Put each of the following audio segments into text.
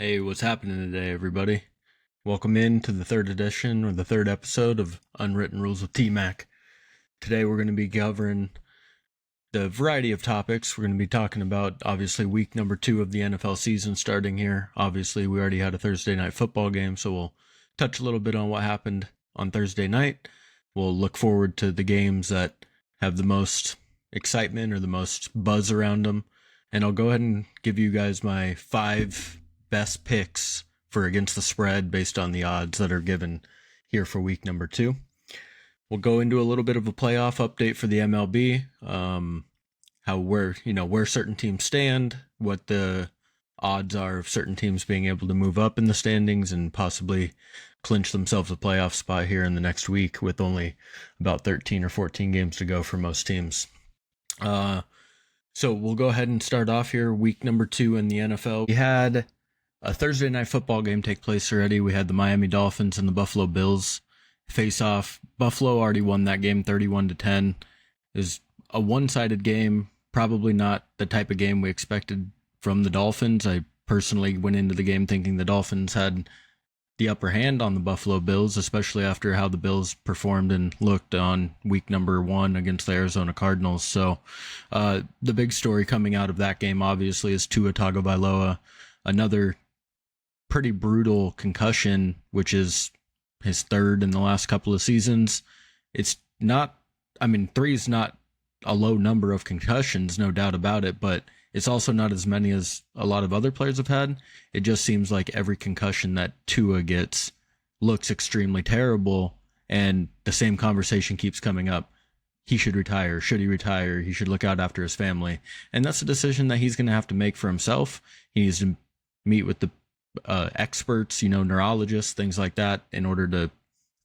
Hey, what's happening today, everybody? Welcome in to the third edition or the third episode of Unwritten Rules with Tmac. Today we're going to be covering the variety of topics. We're going to be talking about, obviously, week number 2 of the NFL season starting here. Obviously, we already had a Thursday night football game, so we'll touch a little bit on what happened on Thursday night. We'll look forward to the games that have the most excitement or the most buzz around them. And I'll go ahead and give you guys my 5 best picks for against the spread based on the odds that are given here for week number 2. We'll go into a little bit of a playoff update for the MLB, where certain teams stand, what the odds are of certain teams being able to move up in the standings and possibly clinch themselves a playoff spot here in the next week with only about 13 or 14 games to go for most teams. So we'll go ahead and start off here. Week number 2 in the NFL. We had a Thursday night football game take place already. We had the Miami Dolphins and the Buffalo Bills face off. Buffalo already won that game 31-10. It was a one-sided game, probably not the type of game we expected from the Dolphins. I personally went into the game thinking the Dolphins had the upper hand on the Buffalo Bills, especially after how the Bills performed and looked on week number 1 against the Arizona Cardinals. So the big story coming out of that game, obviously, is Tua Tagovailoa, another pretty brutal concussion, which is his third in the last couple of seasons. It's not, 3 is not a low number of concussions, no doubt about it, but it's also not as many as a lot of other players have had. It just seems like every concussion that Tua gets looks extremely terrible, and the same conversation keeps coming up. He should retire. Should he retire? He should look out after his family. And that's a decision that he's going to have to make for himself. He needs to meet with the experts, neurologists, things like that, in order to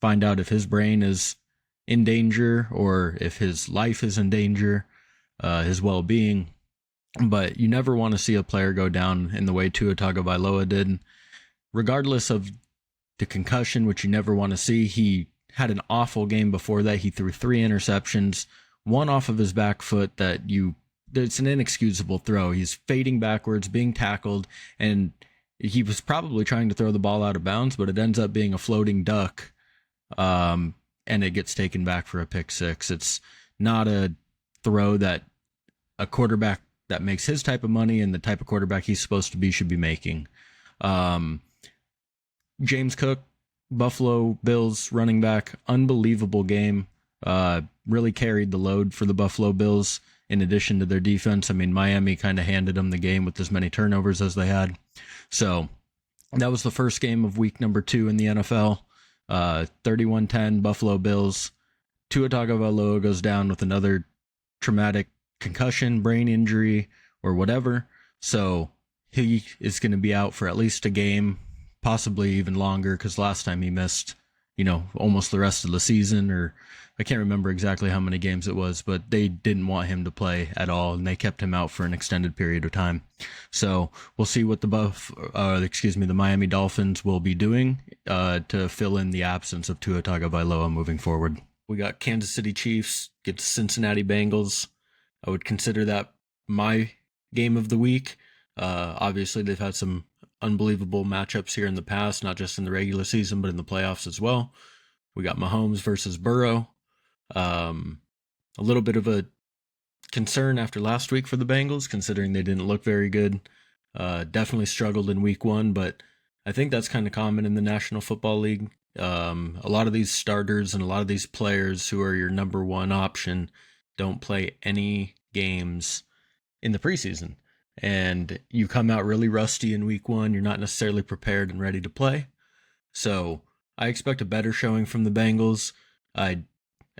find out if his brain is in danger or if his life is in danger, his well-being. But you never want to see a player go down in the way Tua Tagovailoa did. Regardless of the concussion, which you never want to see, he had an awful game before that. He threw 3 interceptions, one off of his back foot it's an inexcusable throw. He's fading backwards, being tackled, and he was probably trying to throw the ball out of bounds, but it ends up being a floating duck, and it gets taken back for a pick 6. It's not a throw that a quarterback that makes his type of money and the type of quarterback he's supposed to be should be making. James Cook, Buffalo Bills running back, unbelievable game. Really carried the load for the Buffalo Bills in addition to their defense. Miami kind of handed them the game with as many turnovers as they had. So that was the first game of week number 2 in the NFL. 31-10 Buffalo Bills. Tua Tagovailoa goes down with another traumatic concussion, brain injury, or whatever. So he is going to be out for at least a game, possibly even longer, because last time he missed, almost the rest of the season, or I can't remember exactly how many games it was, but they didn't want him to play at all, and they kept him out for an extended period of time. So we'll see what the Miami Dolphins will be doing to fill in the absence of Tua Tagovailoa moving forward. We got Kansas City Chiefs get the Cincinnati Bengals. I would consider that my game of the week. Obviously, they've had some unbelievable matchups here in the past, not just in the regular season, but in the playoffs as well. We got Mahomes versus Burrow. A little bit of a concern after last week for the Bengals, considering they didn't look very good. Definitely struggled in week 1, but I think that's kind of common in the National Football League. A lot of these starters and a lot of these players who are your number 1 option don't play any games in the preseason. And you come out really rusty in week 1. You're not necessarily prepared and ready to play. So I expect a better showing from the Bengals. I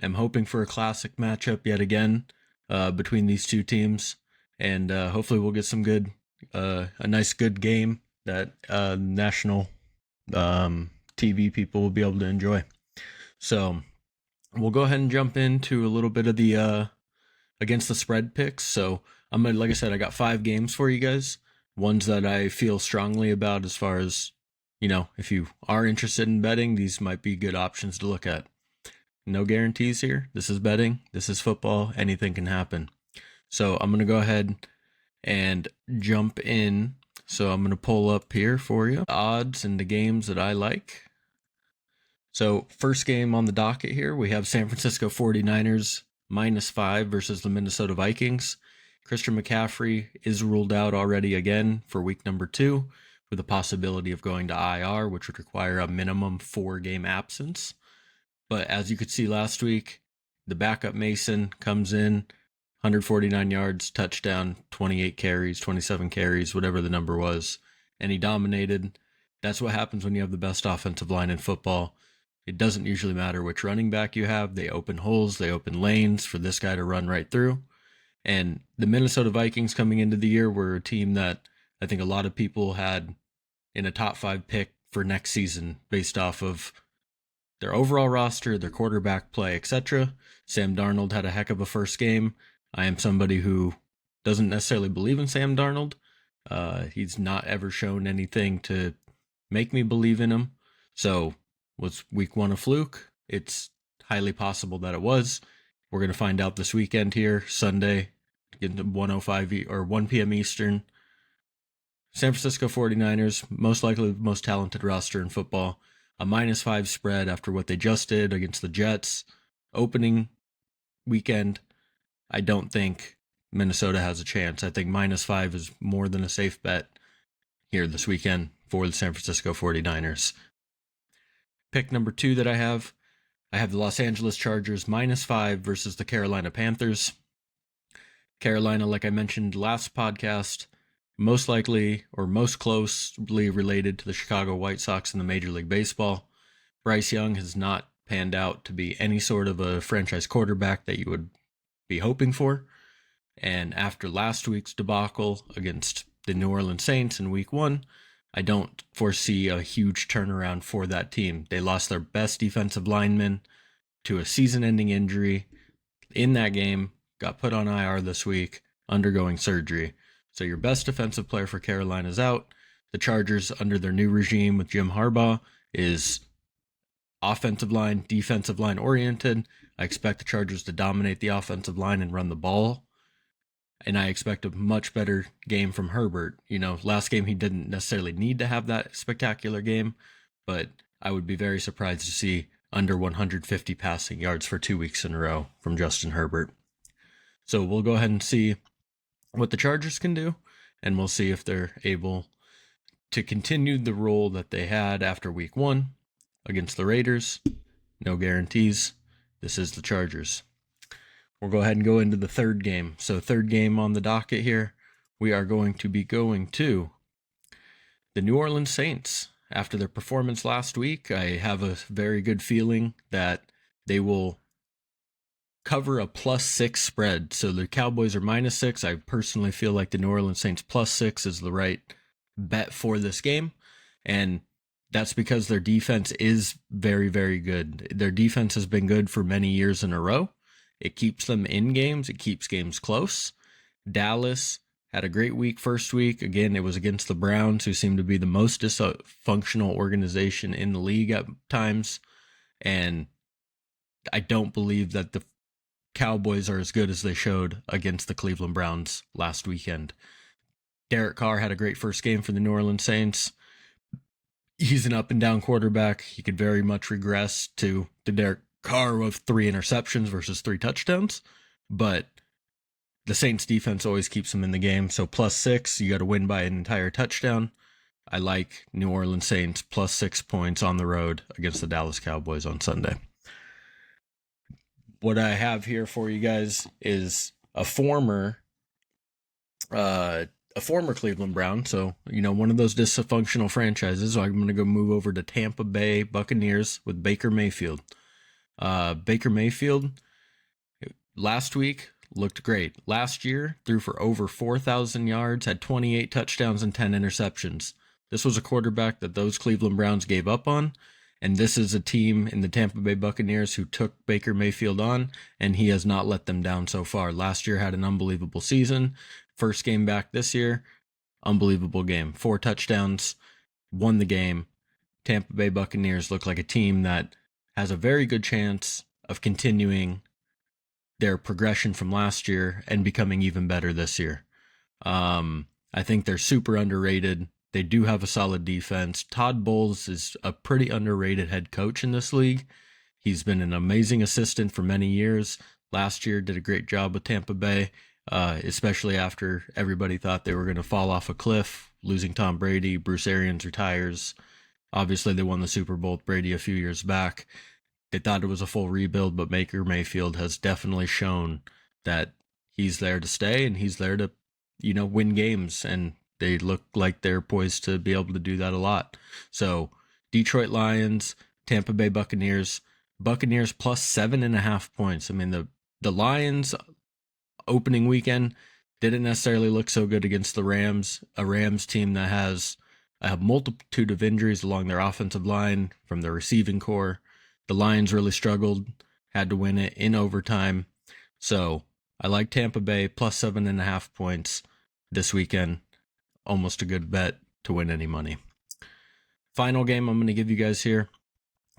am hoping for a classic matchup yet again between these two teams. And hopefully we'll get some a nice good game that national TV people will be able to enjoy. So we'll go ahead and jump into a little bit of the against the spread picks. So like I said, I got 5 games for you guys. Ones that I feel strongly about as far as, if you are interested in betting, these might be good options to look at. No guarantees here. This is betting. This is football. Anything can happen. So I'm going to go ahead and jump in So I'm going to pull up here for you odds and the games that I like. So first game on the docket here, we have San Francisco 49ers -5 versus the Minnesota Vikings. Christian McCaffrey is ruled out already again for week number 2 with the possibility of going to IR, which would require a minimum 4-game absence. But as you could see last week, the backup Mason comes in, 149 yards, touchdown, 28 carries, 27 carries, whatever the number was, and he dominated. That's what happens when you have the best offensive line in football. It doesn't usually matter which running back you have. They open holes, they open lanes for this guy to run right through. And the Minnesota Vikings coming into the year were a team that I think a lot of people had in a top 5 pick for next season based off of their overall roster, their quarterback play, etc. Sam Darnold had a heck of a first game. I am somebody who doesn't necessarily believe in Sam Darnold. He's not ever shown anything to make me believe in him. So was week 1 a fluke? It's highly possible that it was. We're going to find out this weekend here, Sunday, getting to 1:05 or 1 p.m. Eastern. San Francisco 49ers, most likely the most talented roster in football. A -5 spread after what they just did against the Jets. Opening weekend, I don't think Minnesota has a chance. I think -5 is more than a safe bet here this weekend for the San Francisco 49ers. Pick number 2 that I have the Los Angeles Chargers -5 versus the Carolina Panthers. Carolina, like I mentioned last podcast, most likely or most closely related to the Chicago White Sox in the Major League Baseball. Bryce Young has not panned out to be any sort of a franchise quarterback that you would be hoping for. And after last week's debacle against the New Orleans Saints in week 1, I don't foresee a huge turnaround for that team. They lost their best defensive lineman to a season-ending injury in that game, got put on IR this week, undergoing surgery. So your best defensive player for Carolina is out. The Chargers, under their new regime with Jim Harbaugh, is offensive line, defensive line oriented. I expect the Chargers to dominate the offensive line and run the ball. And I expect a much better game from Herbert. Last game he didn't necessarily need to have that spectacular game, but I would be very surprised to see under 150 passing yards for 2 weeks in a row from Justin Herbert. So we'll go ahead and see what the Chargers can do, and we'll see if they're able to continue the role that they had after week 1 against the Raiders. No guarantees. This is the Chargers. We'll go ahead and go into the third game. So third game on the docket here, we are going to be going to the New Orleans Saints. After their performance last week, I have a very good feeling that they will cover a +6 spread. So the Cowboys are -6. I personally feel like the New Orleans Saints +6 is the right bet for this game. And that's because their defense is very, very good. Their defense has been good for many years in a row. It keeps them in games. It keeps games close. Dallas had a great week first week. Again, it was against the Browns, who seem to be the most dysfunctional organization in the league at times. And I don't believe that the Cowboys are as good as they showed against the Cleveland Browns last weekend. Derek Carr had a great first game for the New Orleans Saints. He's an up and down quarterback. He could very much regress to the Derek Carr of 3 interceptions versus 3 touchdowns, but the Saints defense always keeps them in the game. So +6, you got to win by an entire touchdown. I like New Orleans Saints +6 points on the road against the Dallas Cowboys on Sunday. What I have here for you guys is a former Cleveland Brown. So, one of those dysfunctional franchises. So I'm going to go move over to Tampa Bay Buccaneers with Baker Mayfield. Baker Mayfield last week looked great. Last year threw for over 4,000 yards, had 28 touchdowns and 10 interceptions. This was a quarterback that those Cleveland Browns gave up on, and this is a team in the Tampa Bay Buccaneers who took Baker Mayfield on, and he has not let them down so far. Last year had an unbelievable season. First game back this year, unbelievable game. 4 touchdowns, won the game. Tampa Bay Buccaneers look like a team that has a very good chance of continuing their progression from last year and becoming even better this year. I think they're super underrated. They do have a solid defense. Todd Bowles is a pretty underrated head coach in this league. He's been an amazing assistant for many years. Last year, did a great job with Tampa Bay, especially after everybody thought they were going to fall off a cliff, losing Tom Brady. Bruce Arians retires. Obviously, they won the Super Bowl with Brady a few years back. They thought it was a full rebuild, but Baker Mayfield has definitely shown that he's there to stay and he's there to, win games. And they look like they're poised to be able to do that a lot. So Detroit Lions, Tampa Bay Buccaneers plus 7.5 points. I mean, the Lions opening weekend didn't necessarily look so good against the Rams, a Rams team that has a multitude of injuries along their offensive line from their receiving core. The Lions really struggled, had to win it in overtime. So I like Tampa Bay plus 7.5 points this weekend. Almost a good bet to win any money. Final game I'm going to give you guys here.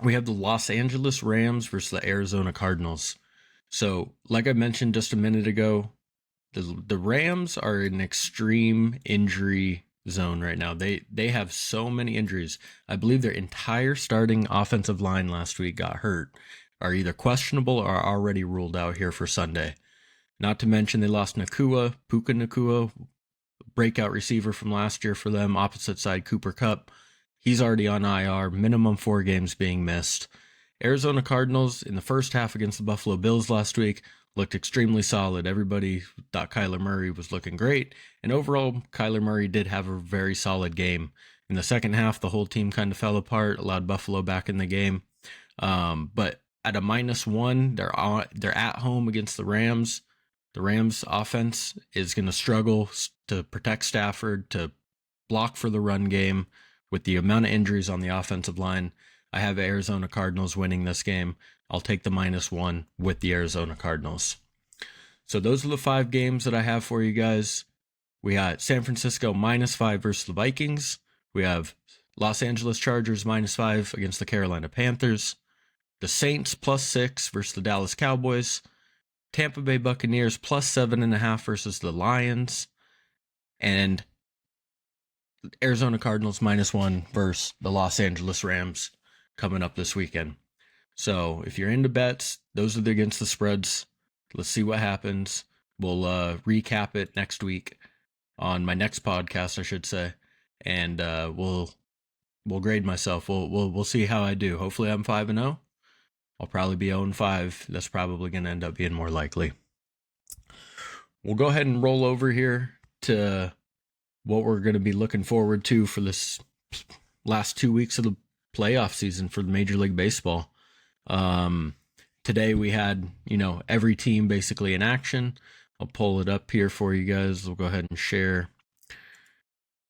We have the Los Angeles Rams versus the Arizona Cardinals. So like I mentioned just a minute ago, the Rams are in extreme injury zone right now. They have so many injuries. I believe their entire starting offensive line last week got hurt, are either questionable or already ruled out here for Sunday. Not to mention they lost Puka Nacua, breakout receiver from last year for them, opposite side Cooper Kupp. He's already on IR, minimum 4 games being missed. Arizona Cardinals in the first half against the Buffalo Bills last week looked extremely solid. Everybody thought Kyler Murray was looking great, and overall, Kyler Murray did have a very solid game. In the second half, the whole team kind of fell apart, allowed Buffalo back in the game. But at a -1, they're at home against the Rams. The Rams offense is going to struggle to protect Stafford, to block for the run game with the amount of injuries on the offensive line. I have Arizona Cardinals winning this game. I'll take the -1 with the Arizona Cardinals. So those are the 5 games that I have for you guys. We got San Francisco -5 versus the Vikings. We have Los Angeles Chargers -5 against the Carolina Panthers. The Saints +6 versus the Dallas Cowboys. Tampa Bay Buccaneers +7.5 versus the Lions. And Arizona Cardinals -1 versus the Los Angeles Rams coming up this weekend. So if you're into bets, those are against the spreads. Let's see what happens. We'll recap it next week on my next podcast, I should say, and we'll grade myself. We'll see how I do. Hopefully, I'm 5-0. I'll probably be 0-5. That's probably going to end up being more likely. We'll go ahead and roll over here to what we're going to be looking forward to for this last 2 weeks of the playoff season for the Major League Baseball. Today we had, every team basically in action. I'll pull it up here for you guys. We'll go ahead and share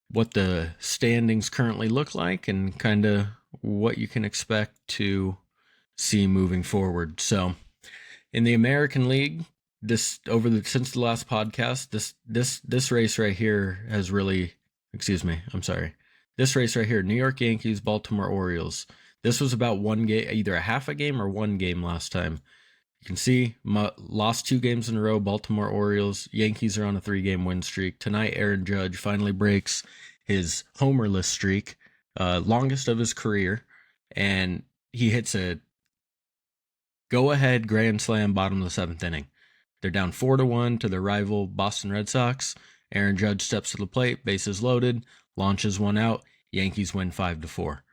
what the standings currently look like and kind of what you can expect to see moving forward. So in the American League, since the last podcast, this race right here has really, this race right here, New York Yankees, Baltimore Orioles. This was about one game, either a half a game or one game last time. You can see lost 2 games in a row. Baltimore Orioles, Yankees are on a 3-game win streak. Tonight, Aaron Judge finally breaks his homerless streak, longest of his career, and he hits a go-ahead grand slam bottom of the 7th inning. They're down 4-1 to their rival Boston Red Sox. Aaron Judge steps to the plate, bases loaded, launches one out. Yankees win 5-4.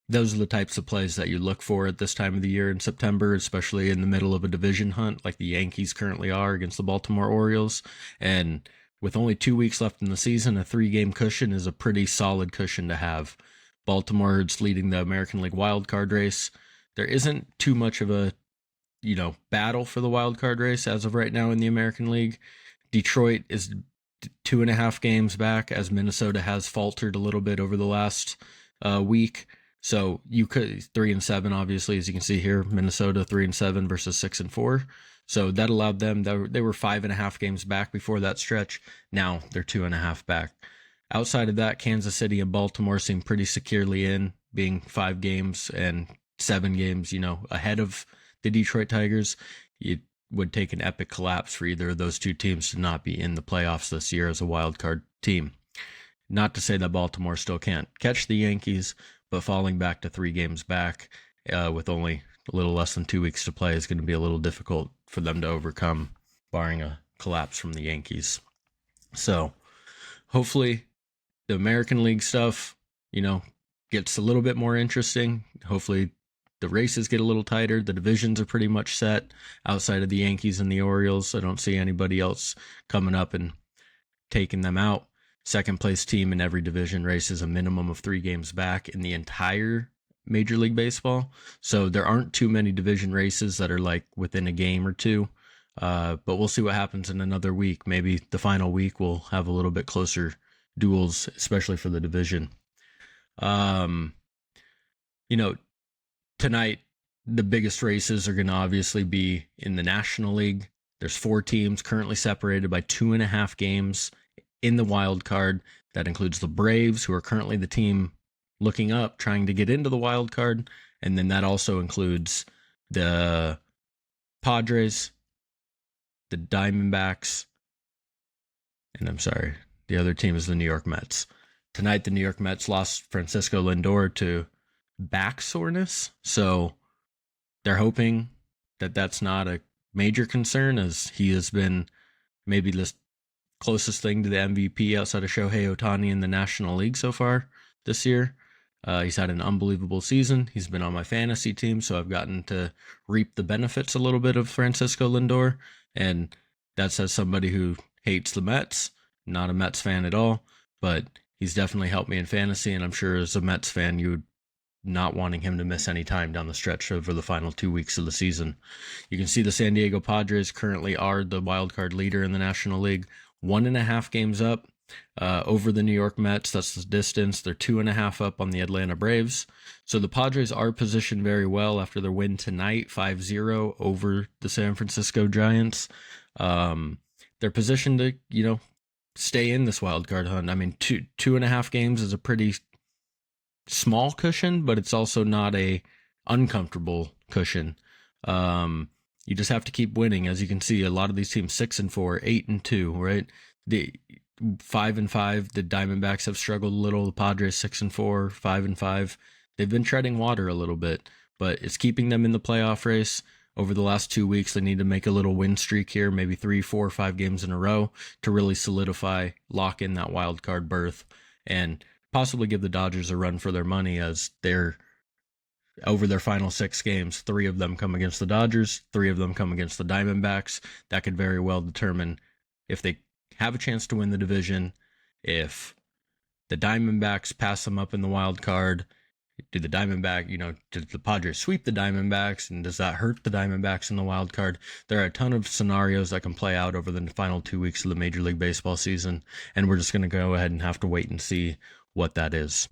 Those are the types of plays that you look for at this time of the year in September, especially in the middle of a division hunt like the Yankees currently are against the Baltimore Orioles. And with only 2 weeks left in the season, a 3-game cushion is a pretty solid cushion to have. Baltimore's leading the American League wildcard race. There isn't too much of a, battle for the wildcard race as of right now in the American League. Detroit is 2.5 games back, as Minnesota has faltered a little bit over the last week. So you could 3-7, obviously, as you can see here, Minnesota 3-7 versus 6-4. So that allowed them, they were 5.5 games back before that stretch. Now they're 2.5 back. Outside of that, Kansas City and Baltimore seem pretty securely in, being 5 games and 7 games, ahead of the Detroit Tigers. would take an epic collapse for either of those two teams to not be in the playoffs this year as a wild card team. Not to say that Baltimore still can't catch the Yankees, but falling back to 3 games back with only a little less than 2 weeks to play is going to be a little difficult for them to overcome, barring a collapse from the Yankees. So hopefully the American League stuff, gets a little bit more interesting. Hopefully the races get a little tighter. The divisions are pretty much set outside of the Yankees and the Orioles. I don't see anybody else coming up and taking them out. Second place team in every division races a minimum of 3 games back in the entire Major League Baseball. So there aren't too many division races that are like within a game or two. But we'll see what happens in another week. Maybe the final week we'll have a little bit closer duels, especially for the division. Tonight, the biggest races are going to obviously be in the National League. There's 4 teams currently separated by 2.5 games in the wild card. That includes the Braves, who are currently the team looking up, trying to get into the wild card. And then that also includes the Padres, the Diamondbacks, and I'm sorry, the other team is the New York Mets. Tonight, the New York Mets lost Francisco Lindor to back soreness, so they're hoping that that's not a major concern, as he has been maybe the closest thing to the MVP outside of Shohei Ohtani in the National League so far this year. He's had an unbelievable season. He's been on my fantasy team, so I've gotten to reap the benefits a little bit of Francisco Lindor, and that's as somebody who hates the Mets, not a Mets fan at all, but he's definitely helped me in fantasy, and I'm sure as a Mets fan, you would not wanting him to miss any time down the stretch over the final 2 weeks of the season. You can see the San Diego Padres currently are the wild card leader in the National League, 1.5 games up over the New York Mets. That's the distance. They're 2.5 up on the Atlanta Braves. So the Padres are positioned very well after their win tonight, 5-0 over the San Francisco Giants. They're positioned to, stay in this wild card hunt. I mean, 2.5 games is a pretty small cushion, but it's also not a uncomfortable cushion. You just have to keep winning. As you can see, a lot of these teams 6-4, 8-2, right? The 5-5, the Diamondbacks have struggled a little. The Padres 6-4, 5-5. They've been treading water a little bit, but it's keeping them in the playoff race. Over the last 2 weeks, they need to make a little win streak here, maybe 3, 4, 5 games in a row to really solidify, lock in that wild card berth, and possibly give the Dodgers a run for their money, as they're over their final 6 games. 3 of them come against the Dodgers, 3 of them come against the Diamondbacks. That could very well determine if they have a chance to win the division. If the Diamondbacks pass them up in the wild card, did the Padres sweep the Diamondbacks, and does that hurt the Diamondbacks in the wild card? There are a ton of scenarios that can play out over the final 2 weeks of the Major League Baseball season, and we're just going to go ahead and have to wait and see what that is.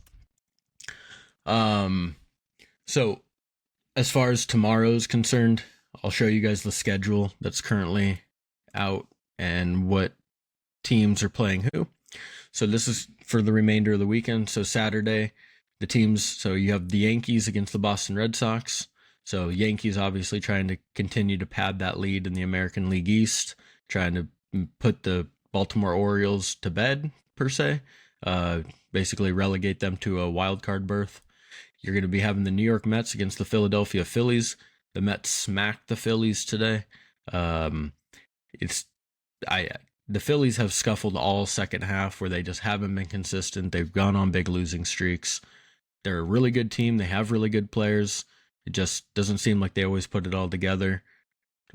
So as far as tomorrow's concerned, I'll show you guys the schedule that's currently out and what teams are playing who. So this is for the remainder of the weekend. So Saturday, the teams, so you have the Yankees against the Boston Red Sox. So Yankees obviously trying to continue to pad that lead in the American League East, trying to put the Baltimore Orioles to bed, per se, basically relegate them to a wild card berth. You're going to be having the New York Mets against the Philadelphia Phillies. The Mets smacked the Phillies today. The Phillies have scuffled all second half, where they just haven't been consistent. They've gone on big losing streaks. They're a really good team. They have really good players. It just doesn't seem like they always put it all together.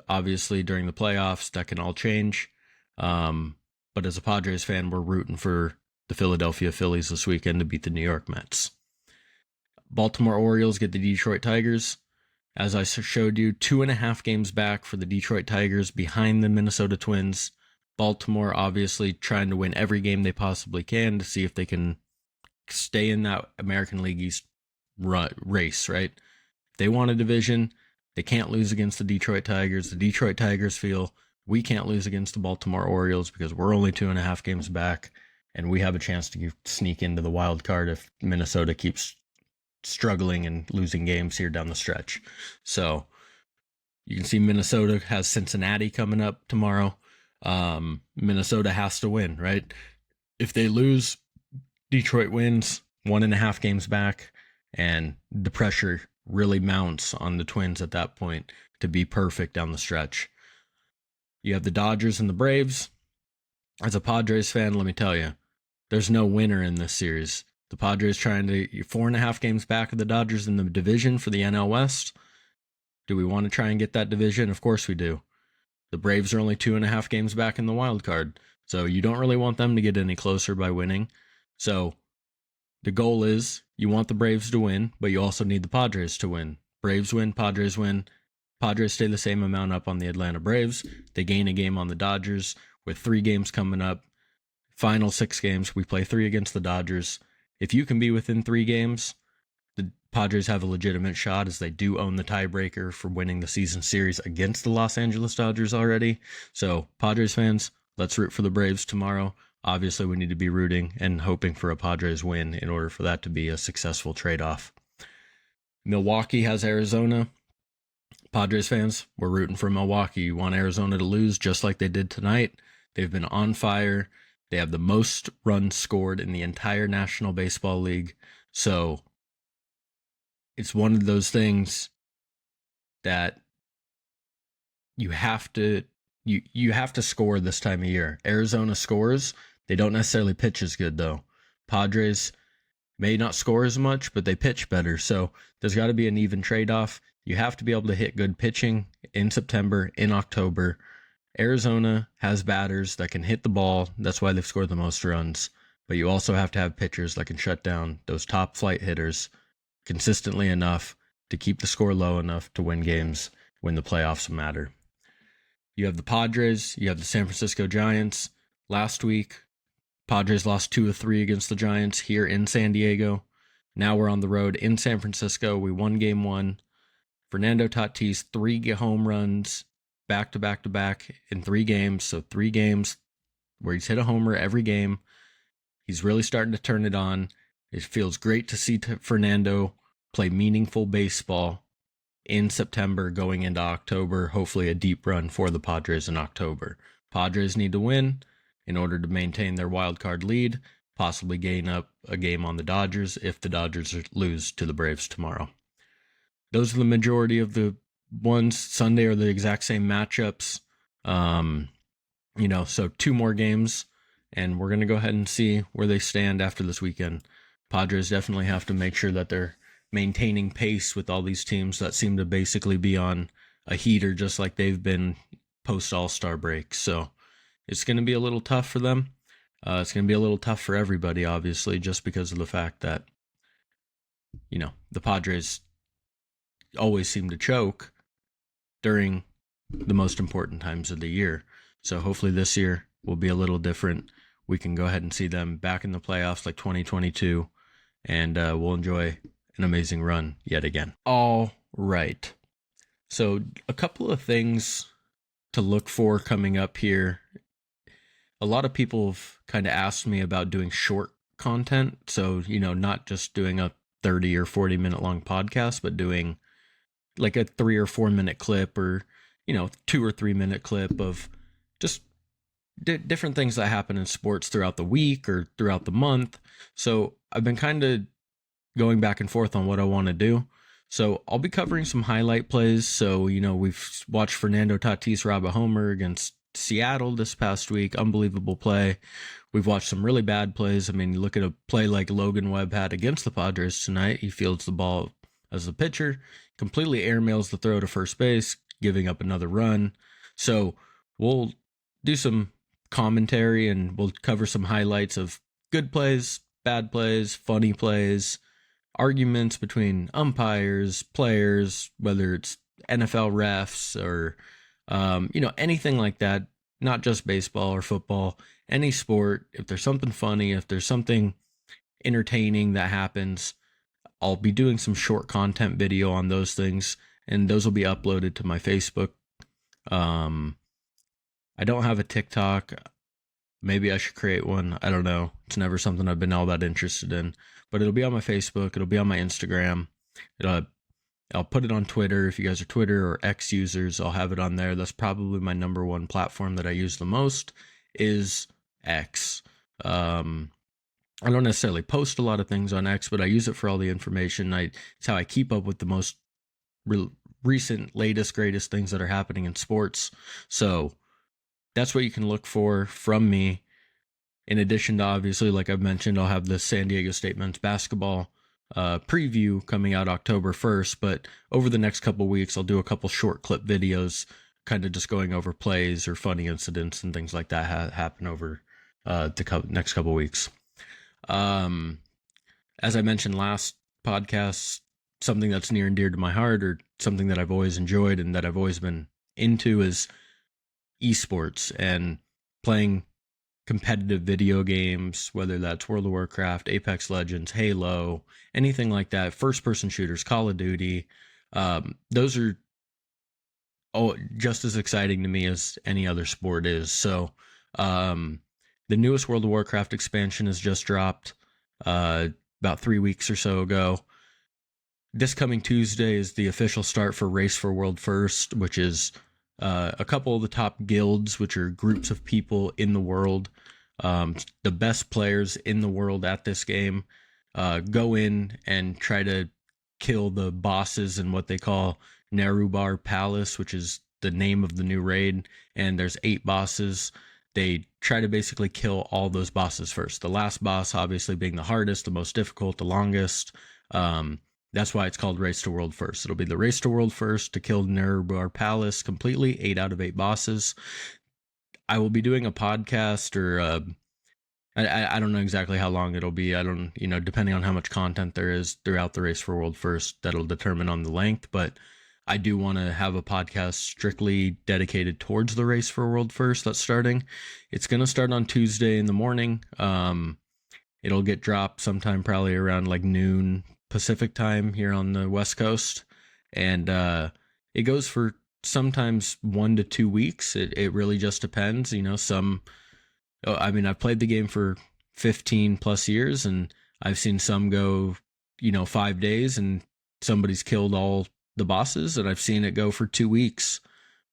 Obviously, during the playoffs, that can all change. But as a Padres fan, we're rooting for the Philadelphia Phillies this weekend to beat the New York Mets. Baltimore Orioles get the Detroit Tigers. As I showed you, 2.5 games back for the Detroit Tigers, behind the Minnesota Twins. Baltimore obviously trying to win every game they possibly can to see if they can stay in that American League East race, right? If they want a division, they can't lose against the Detroit Tigers. The Detroit Tigers feel we can't lose against the Baltimore Orioles because we're only 2.5 games back, and we have a chance to sneak into the wild card if Minnesota keeps struggling and losing games here down the stretch. So You can see Minnesota has Cincinnati coming up tomorrow. Minnesota has to win, right? If they lose, Detroit wins 1.5 games back, and the pressure really mounts on the Twins at that point to be perfect down the stretch. You have the Dodgers and the Braves. As a Padres fan, let me tell you, there's no winner in this series. The Padres trying to 4.5 games back of the Dodgers in the division for the NL West. Do we want to try and get that division? Of course we do. The Braves are only 2.5 games back in the wild card, so you don't really want them to get any closer by winning. So the goal is you want the Braves to win, but you also need the Padres to win. Braves win, Padres win. Padres stay the same amount up on the Atlanta Braves. They gain a game on the Dodgers with 3 games coming up. Final 6 games, we play 3 against the Dodgers. If you can be within 3 games, the Padres have a legitimate shot, as they do own the tiebreaker for winning the season series against the Los Angeles Dodgers already. So, Padres fans, let's root for the Braves tomorrow. Obviously, we need to be rooting and hoping for a Padres win in order for that to be a successful trade-off. Milwaukee has Arizona. Padres fans, we're rooting for Milwaukee. You want Arizona to lose just like they did tonight. They've been on fire. They have the most runs scored in the entire National Baseball League. So it's one of those things that you have to score this time of year. Arizona scores. They don't necessarily pitch as good, though. Padres may not score as much, but they pitch better. So there's got to be an even trade-off. You have to be able to hit good pitching in September, in October. Arizona has batters that can hit the ball. That's why they've scored the most runs. But you also have to have pitchers that can shut down those top flight hitters consistently enough to keep the score low enough to win games when the playoffs matter. You have the Padres. You have the San Francisco Giants. Last week, Padres lost 2 of 3 against the Giants here in San Diego. Now we're on the road in San Francisco. We won game 1. Fernando Tatis, 3 home runs back to back to back in 3 games. So 3 games where he's hit a homer every game. He's really starting to turn it on. It feels great to see Fernando play meaningful baseball in September going into October. Hopefully a deep run for the Padres in October. Padres need to win in order to maintain their wild card lead, possibly gain up a game on the Dodgers if the Dodgers lose to the Braves tomorrow. Those are the majority of the ones. Sunday are the exact same matchups. So 2 more games, and we're going to go ahead and see where they stand after this weekend. Padres definitely have to make sure that they're maintaining pace with all these teams that seem to basically be on a heater just like they've been post All-Star break. So it's going to be a little tough for them. It's going to be a little tough for everybody, obviously, just because of the fact that, the Padres always seem to choke during the most important times of the year. So hopefully this year will be a little different. We can go ahead and see them back in the playoffs like 2022, and we'll enjoy an amazing run yet again. All right. So a couple of things to look for coming up here. A lot of people have kind of asked me about doing short content. So, not just doing a 30 or 40 minute long podcast, but doing like a 3 or 4 minute clip, or 2 or 3 minute clip of just different things that happen in sports throughout the week or throughout the month. So I've been kind of going back and forth on what I want to do. So I'll be covering some highlight plays. So, we've watched Fernando Tatis rob a homer against Seattle this past week. Unbelievable play. We've watched some really bad plays. I mean, you look at a play like Logan Webb had against the Padres tonight. He fields the ball as a pitcher, completely airmails the throw to first base, giving up another run. So we'll do some commentary and we'll cover some highlights of good plays, bad plays, funny plays, arguments between umpires, players, whether it's NFL refs or, anything like that, not just baseball or football, any sport. If there's something funny, if there's something entertaining that happens, I'll be doing some short content video on those things, and those will be uploaded to my Facebook. I don't have a TikTok. Maybe I should create one. I don't know. It's never something I've been all that interested in, but it'll be on my Facebook. It'll be on my Instagram. I'll put it on Twitter. If you guys are Twitter or X users, I'll have it on there. That's probably my number one platform that I use the most is X. I don't necessarily post a lot of things on X, but I use it for all the information. It's how I keep up with the most recent, latest, greatest things that are happening in sports. So that's what you can look for from me. In addition to, obviously, like I've mentioned, I'll have the San Diego State men's basketball preview coming out October 1st. But over the next couple weeks, I'll do a couple short clip videos, kind of just going over plays or funny incidents and things like that happen over the next couple weeks. As I mentioned last podcast, something that's near and dear to my heart, or something that I've always enjoyed and that I've always been into, is esports and playing competitive video games, whether that's World of Warcraft, Apex Legends, Halo, anything like that, first-person shooters, Call of Duty. Those are just as exciting to me as any other sport is. So the newest World of Warcraft expansion has just dropped about 3 weeks or so ago. This coming Tuesday is the official start for Race for World First, which is a couple of the top guilds, which are groups of people in the world. The best players in the world at this game go in and try to kill the bosses in what they call Nerubar Palace, which is the name of the new raid. And there's 8 bosses. They try to basically kill all those bosses first. The last boss, obviously, being the hardest, the most difficult, the longest. That's why it's called Race to World First. It'll be the Race to World First to kill Nerubar Palace completely, 8 out of 8 bosses. I will be doing a podcast, or I don't know exactly how long it'll be. I don't, depending on how much content there is throughout the Race for World First, that'll determine on the length. But I do want to have a podcast strictly dedicated towards the Race for World First that's starting. It's going to start on Tuesday in the morning. It'll get dropped sometime probably around like noon Pacific time here on the West Coast. And it goes for sometimes 1 to 2 weeks. It really just depends. I've played the game for 15 plus years, and I've seen some go, 5 days and somebody's killed all the bosses, and I've seen it go for 2 weeks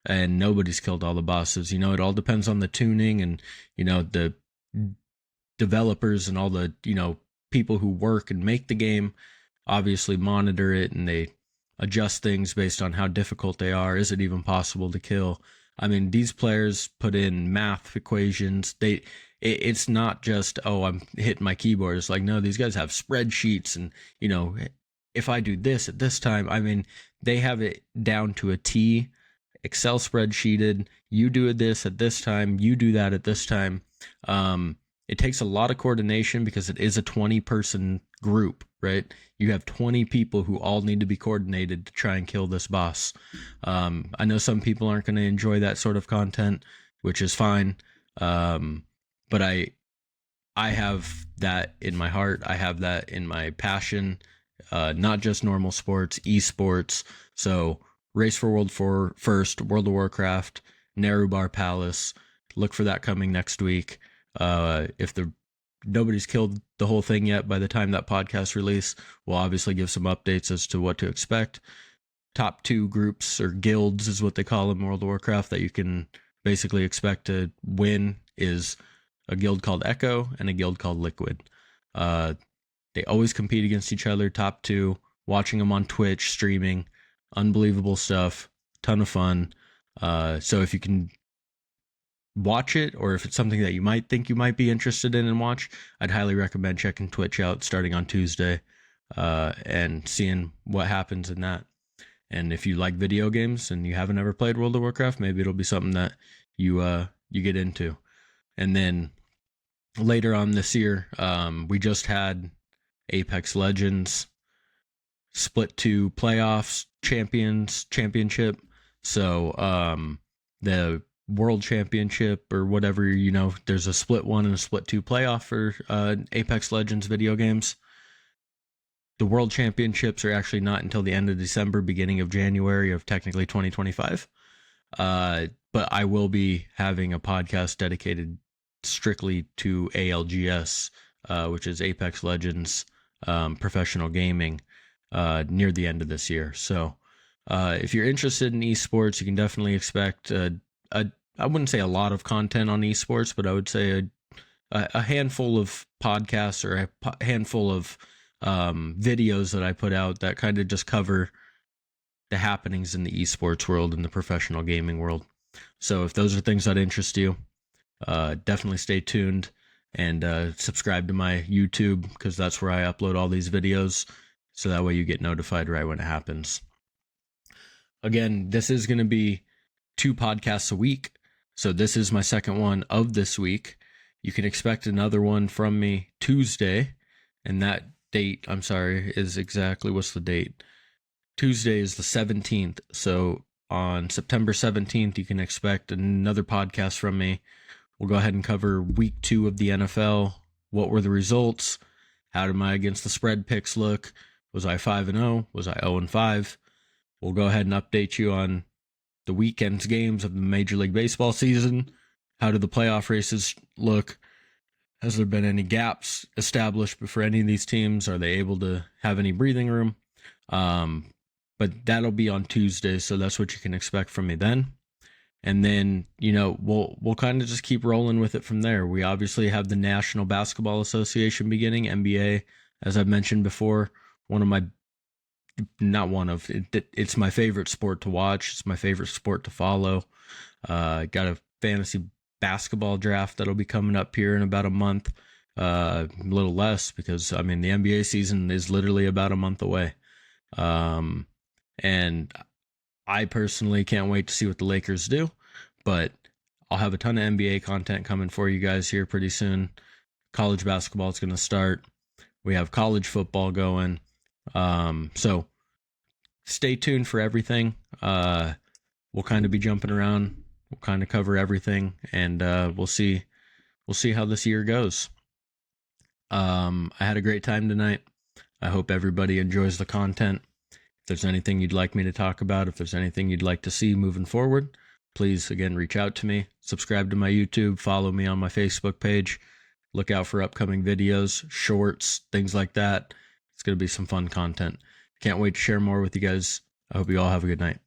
and nobody's killed all the bosses. It all depends on the tuning and, the developers and all the, people who work and make the game obviously monitor it, and they adjust things based on how difficult they are. Is it even possible to kill? I mean, these players put in math equations. It's not just, I'm hitting my keyboard. It's like, no, these guys have spreadsheets, and, if I do this at this time, I mean, they have it down to a T, Excel spreadsheeted. You do this at this time, you do that at this time. It takes a lot of coordination because it is a 20-person group, right? You have 20 people who all need to be coordinated to try and kill this boss. I know some people aren't going to enjoy that sort of content, which is fine. But I have that in my heart. I have that in my passion. Not just normal sports, esports. So Race for World First, World of Warcraft, Nerubar Palace. Look for that coming next week. If nobody's killed the whole thing yet by the time that podcast release, we'll obviously give some updates as to what to expect. Top 2 groups, or guilds is what they call them in World of Warcraft, that you can basically expect to win is a guild called Echo and a guild called Liquid. They always compete against each other, top 2, watching them on Twitch, streaming, unbelievable stuff, ton of fun. So if you can watch it, or if it's something that you might think you might be interested in and watch, I'd highly recommend checking Twitch out starting on Tuesday and seeing what happens in that. And if you like video games and you haven't ever played World of Warcraft, maybe it'll be something that you get into. And then later on this year, we just had Apex Legends split 2 playoffs championship. So the World Championship or whatever, there's a split 1 and a split 2 playoff for Apex Legends video games. The World Championships are actually not until the end of December, beginning of January of technically 2025. But I will be having a podcast dedicated strictly to ALGS, which is Apex Legends professional gaming. near the end of this year. So if you're interested in esports, you can definitely expect I wouldn't say a lot of content on esports, but I would say a handful of podcasts or a handful of videos that I put out that kind of just cover the happenings in the esports world and the professional gaming world. So if those are things that interest you, definitely stay tuned and subscribe to my YouTube, because that's where I upload all these videos. So that way you get notified right when it happens. Again, this is going to be 2 podcasts a week. So this is my second one of this week. You can expect another one from me Tuesday. And that date, I'm sorry, is exactly, what's the date? Tuesday is the 17th. So on September 17th, you can expect another podcast from me. We'll go ahead and cover week 2 of the NFL. What were the results? How did my against the spread picks look? Was I 5-0? Was I 0-5? We'll go ahead and update you on the weekend's games of the Major League Baseball season. How do the playoff races look? Has there been any gaps established for any of these teams? Are they able to have any breathing room? But that'll be on Tuesday, so that's what you can expect from me then. And then, we'll kind of just keep rolling with it from there. We obviously have the National Basketball Association beginning, NBA, as I've mentioned before. It's my favorite sport to watch. It's my favorite sport to follow. Got a fantasy basketball draft that'll be coming up here in about a month. A little less, because, the NBA season is literally about a month away. And I personally can't wait to see what the Lakers do, but I'll have a ton of NBA content coming for you guys here pretty soon. College basketball is going to start. We have college football going. So stay tuned for everything. We'll kind of be jumping around. We'll kind of cover everything, and we'll see how this year goes. I had a great time tonight. I hope everybody enjoys the content. If there's anything you'd like me to talk about, if there's anything you'd like to see moving forward, please, again, reach out to me. Subscribe to my YouTube. Follow me on my Facebook page. Look out for upcoming videos, shorts, things like that. It's going to be some fun content. Can't wait to share more with you guys. I hope you all have a good night.